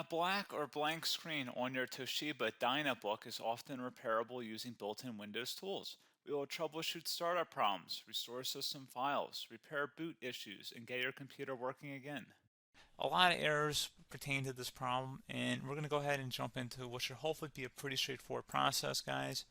A black or blank screen on your Toshiba Dynabook is often repairable using built-in Windows tools. We will troubleshoot startup problems, restore system files, repair boot issues, and get your computer working again. A lot of errors pertain to this problem, and we're going to go ahead and jump into what should hopefully be a pretty straightforward process, guys.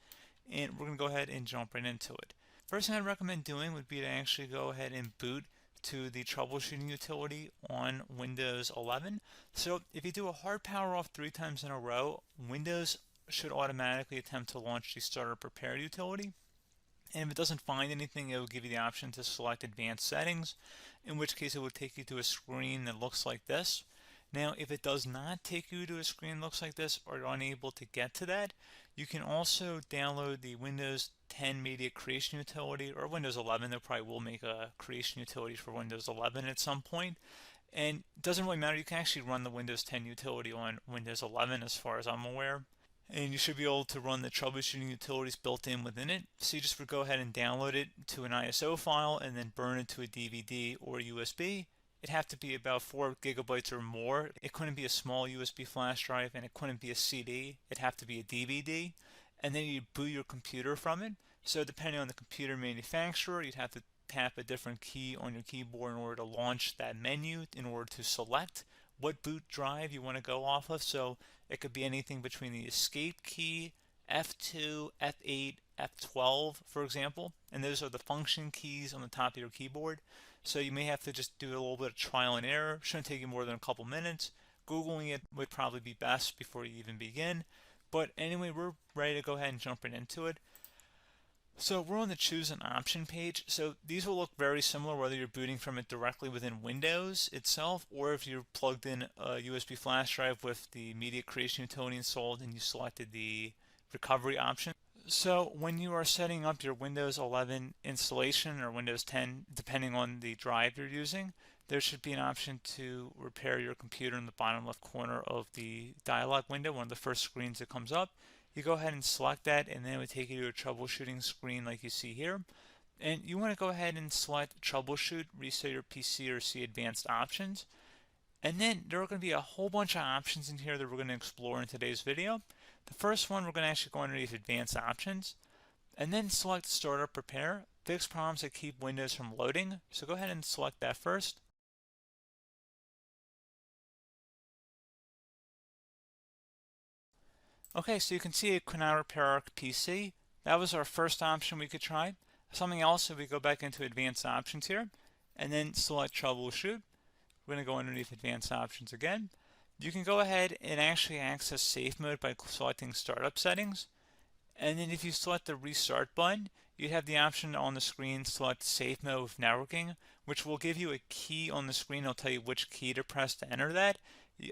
And we're going to go ahead and jump right into it. First thing I'd recommend doing would be to actually go ahead and boot to the troubleshooting utility on Windows 11. So if you do a hard power off 3 times in a row, Windows should automatically attempt to launch the startup repair utility. And if it doesn't find anything, it will give you the option to select advanced settings, in which case it will take you to a screen that looks like this. Now, if it does not take you to a screen that looks like this, or you're unable to get to that, you can also download the Windows 10 Media Creation Utility, or Windows 11. They probably will make a creation utility for Windows 11 at some point. And it doesn't really matter, you can actually run the Windows 10 utility on Windows 11 as far as I'm aware. And you should be able to run the troubleshooting utilities built in within it. So you just would go ahead and download it to an ISO file and then burn it to a DVD or USB. It'd have to be about 4 gigabytes or more. It couldn't be a small USB flash drive, and it couldn't be a CD. It'd have to be a DVD. And then you boot your computer from it. So depending on the computer manufacturer, you'd have to tap a different key on your keyboard in order to launch that menu, in order to select what boot drive you want to go off of. So it could be anything between the escape key, F2, F8, F12, for example, and those are the function keys on the top of your keyboard. So you may have to just do a little bit of trial and error. Shouldn't take you more than a couple minutes. Googling it would probably be best before you even begin. But anyway, we're ready to go ahead and jump right into it. So we're on the choose an option page. So these will look very similar whether you're booting from it directly within Windows itself, or if you're plugged in a USB flash drive with the media creation utility installed and you selected the recovery option. So when you are setting up your Windows 11 installation or Windows 10, depending on the drive you're using, there should be an option to repair your computer in the bottom left corner of the dialog window, one of the first screens that comes up. You go ahead and select that, and then it would take you to a troubleshooting screen like you see here. And you want to go ahead and select troubleshoot, reset your PC, or see advanced options. And then there are going to be a whole bunch of options in here that we're going to explore in today's video. The first one, we're going to actually go underneath advanced options and then select startup repair, fix problems that keep Windows from loading. So go ahead and select that first. Okay, so you can see it could now repair our PC. That was our first option we could try. Something else, if we go back into advanced options here and then select troubleshoot, we're going to go underneath advanced options again. You can go ahead and actually access safe mode by selecting startup settings. And then if you select the restart button, you have the option on the screen select safe mode with networking, which will give you a key on the screen. It'll tell you which key to press to enter that.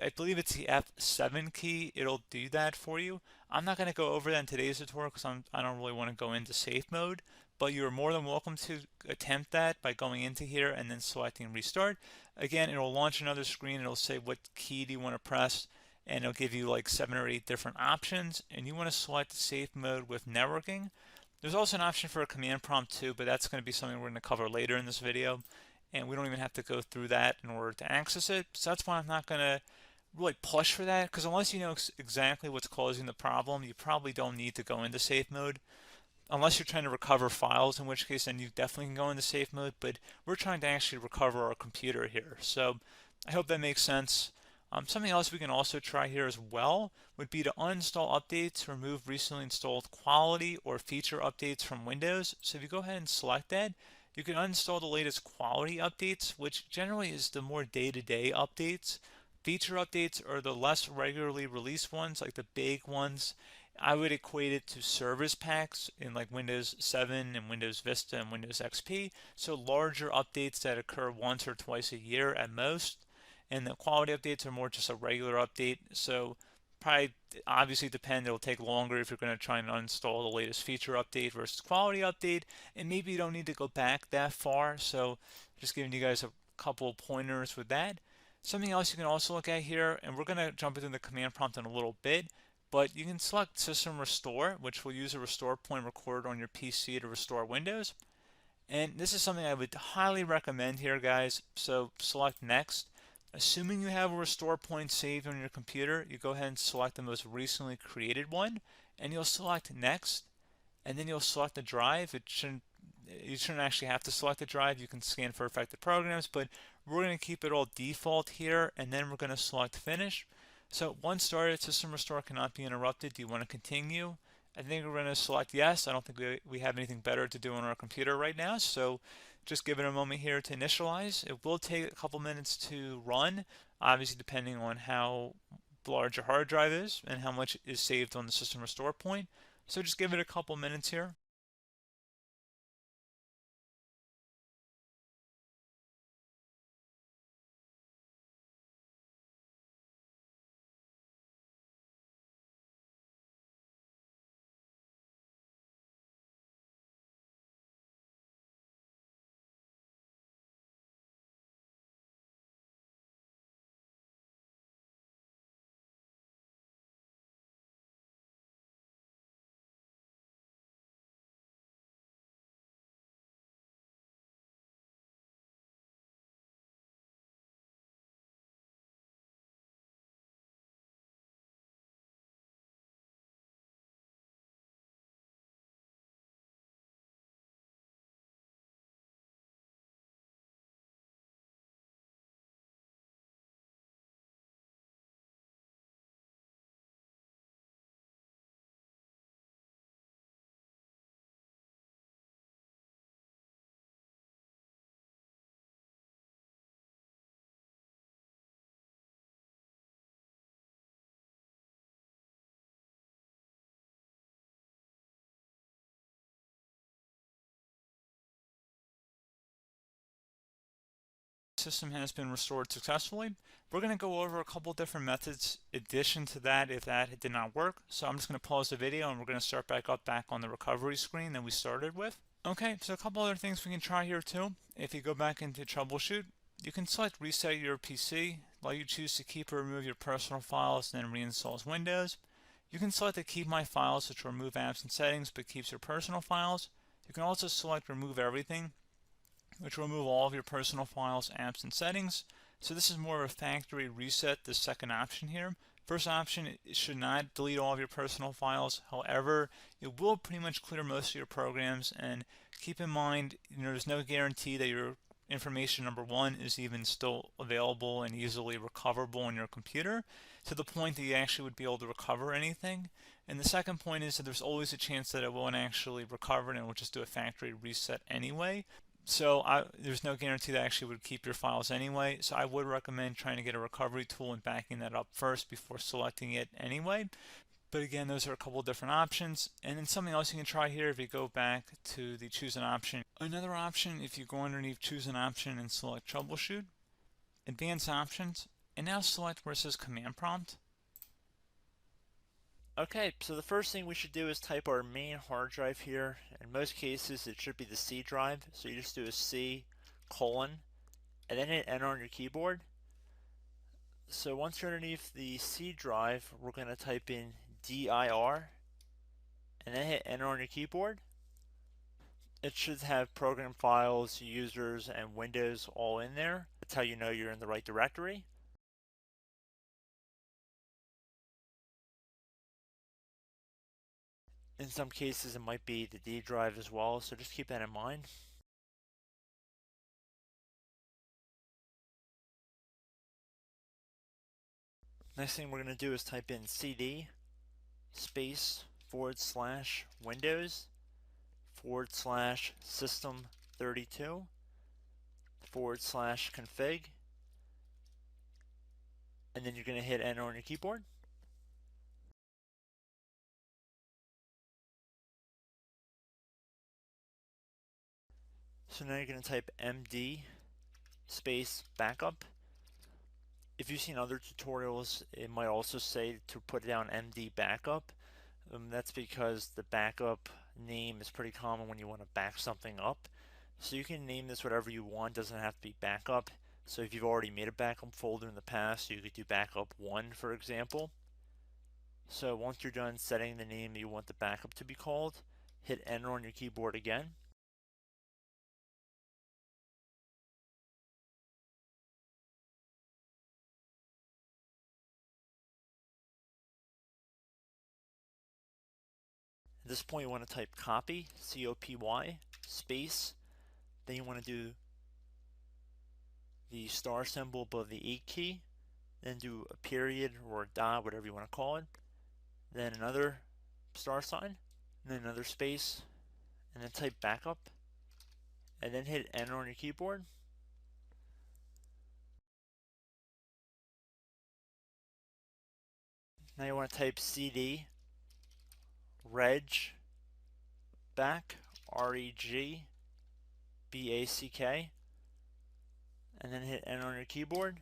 I believe it's the F7 key. It'll do that for you. I'm not going to go over that in today's tutorial because I don't really want to go into safe mode, but you're more than welcome to attempt that by going into here and then selecting restart. Again, it'll launch another screen. It'll say what key do you want to press, and it'll give you like 7 or 8 different options, and you want to select safe mode with networking. There's also an option for a command prompt too, but that's going to be something we're going to cover later in this video, and we don't even have to go through that in order to access it. So that's why I'm not going to really push for that, because unless you know exactly what's causing the problem, you probably don't need to go into safe mode. Unless you're trying to recover files, in which case then you definitely can go into safe mode, but we're trying to actually recover our computer here. So I hope that makes sense. Something else we can also try here as well would be to uninstall updates, remove recently installed quality or feature updates from Windows. So if you go ahead and select that, you can uninstall the latest quality updates, which generally is the more day-to-day updates. Feature updates are the less regularly released ones, like the big ones. I would equate it to service packs in like Windows 7 and Windows Vista and Windows XP. So larger updates that occur once or twice a year at most. And the quality updates are more just a regular update. So probably obviously depend, it'll take longer if you're going to try and uninstall the latest feature update versus quality update. And maybe you don't need to go back that far. So just giving you guys a couple of pointers with that. Something else you can also look at here, and we're going to jump into the command prompt in a little bit, but you can select System Restore, which will use a restore point recorded on your PC to restore Windows. And this is something I would highly recommend here, guys. So select Next. Assuming you have a restore point saved on your computer, you go ahead and select the most recently created one, and you'll select next, and then you'll select the drive. You shouldn't actually have to select the drive. You can scan for affected programs, but we're going to keep it all default here, and then we're going to select finish. So once started, system restore cannot be interrupted. Do you want to continue? I think we're going to select yes. I don't think we have anything better to do on our computer right now, so just give it a moment here to initialize. It will take a couple minutes to run, obviously depending on how large your hard drive is and how much is saved on the system restore point. So just give it a couple minutes here. System has been restored successfully. We're going to go over a couple different methods in addition to that if that did not work. So I'm just going to pause the video and we're going to start back on the recovery screen that we started with. Okay, so a couple other things we can try here too. If you go back into Troubleshoot, you can select Reset Your PC, while you choose to keep or remove your personal files and then reinstalls Windows. You can select to keep my files, which will remove apps and settings but keeps your personal files. You can also select Remove Everything, which will remove all of your personal files, apps, and settings. So this is more of a factory reset, the second option here. First option, it should not delete all of your personal files. However, it will pretty much clear most of your programs, and keep in mind, there's no guarantee that your information, number one, is even still available and easily recoverable on your computer to the point that you actually would be able to recover anything. And the second point is that there's always a chance that it won't actually recover and it will just do a factory reset anyway. So there's no guarantee that actually would keep your files anyway. So I would recommend trying to get a recovery tool and backing that up first before selecting it anyway. But again, those are a couple different options. And then something else you can try here if you go back to the choose an option. Another option, if you go underneath choose an option and select troubleshoot, advanced options, and now select where it says command prompt. Okay, so the first thing we should do is type our main hard drive here. In most cases, it should be the C drive. So you just do a C colon and then hit enter on your keyboard. So once you're underneath the C drive, we're going to type in dir and then hit enter on your keyboard. It should have program files, users, and Windows all in there. That's how you know you're in the right directory. In some cases, it might be the D drive as well, so just keep that in mind. Next thing we're going to do is type in cd space /Windows /system32 /config, and then you're going to hit enter on your keyboard. So now you're going to type md space backup. If you've seen other tutorials, it might also say to put down md backup. That's because the backup name is pretty common when you want to back something up. So you can name this whatever you want, doesn't have to be backup. So if you've already made a backup folder in the past, you could do backup 1, for example. So once you're done setting the name you want the backup to be called, hit enter on your keyboard again. At this point you want to type copy, C-O-P-Y, space, then you want to do the star symbol above the 8 key, then do a period or a dot, whatever you want to call it, then another star sign, and then another space, and then type backup, and then hit enter on your keyboard. Now you want to type cd reg back, R-E-G-B-A-C-K, and then hit enter on your keyboard.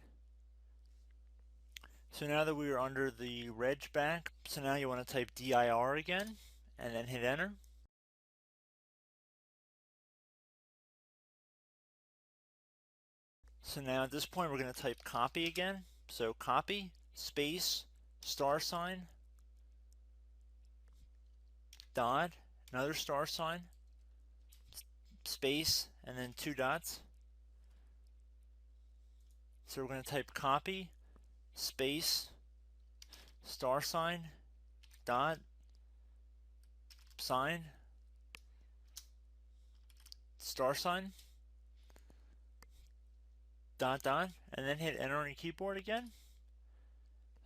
So now that we are under the reg back, so now you want to type dir again, and then hit enter. So now at this point we're going to type copy again. So copy, space, star sign, dot, another star sign, space, and then 2 dots. So we're going to type copy, space, star sign, dot, sign, star sign, dot, dot, and then hit enter on your keyboard again.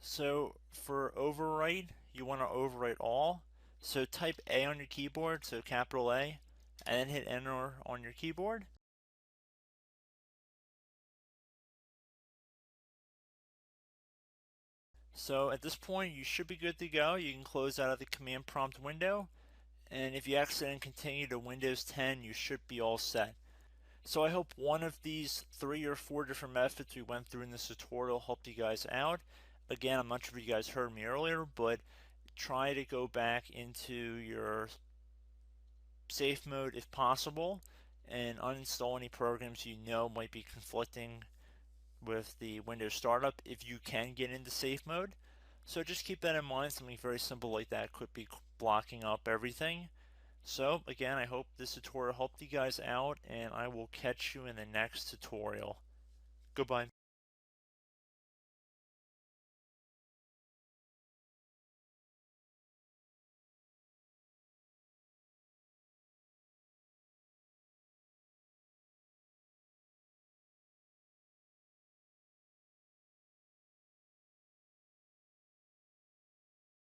So for overwrite, you want to overwrite all. So type A on your keyboard, so capital A, and then hit enter on your keyboard. So at this point you should be good to go. You can close out of the command prompt window, and if you accidentally continue to Windows 10 you should be all set. So I hope one of these 3 or 4 different methods we went through in this tutorial helped you guys out. Again, I'm not sure if you guys heard me earlier, but try to go back into your safe mode if possible and uninstall any programs you know might be conflicting with the Windows startup if you can get into safe mode. So just keep that in mind. Something very simple like that could be blocking up everything. So again, I hope this tutorial helped you guys out, and I will catch you in the next tutorial. Goodbye.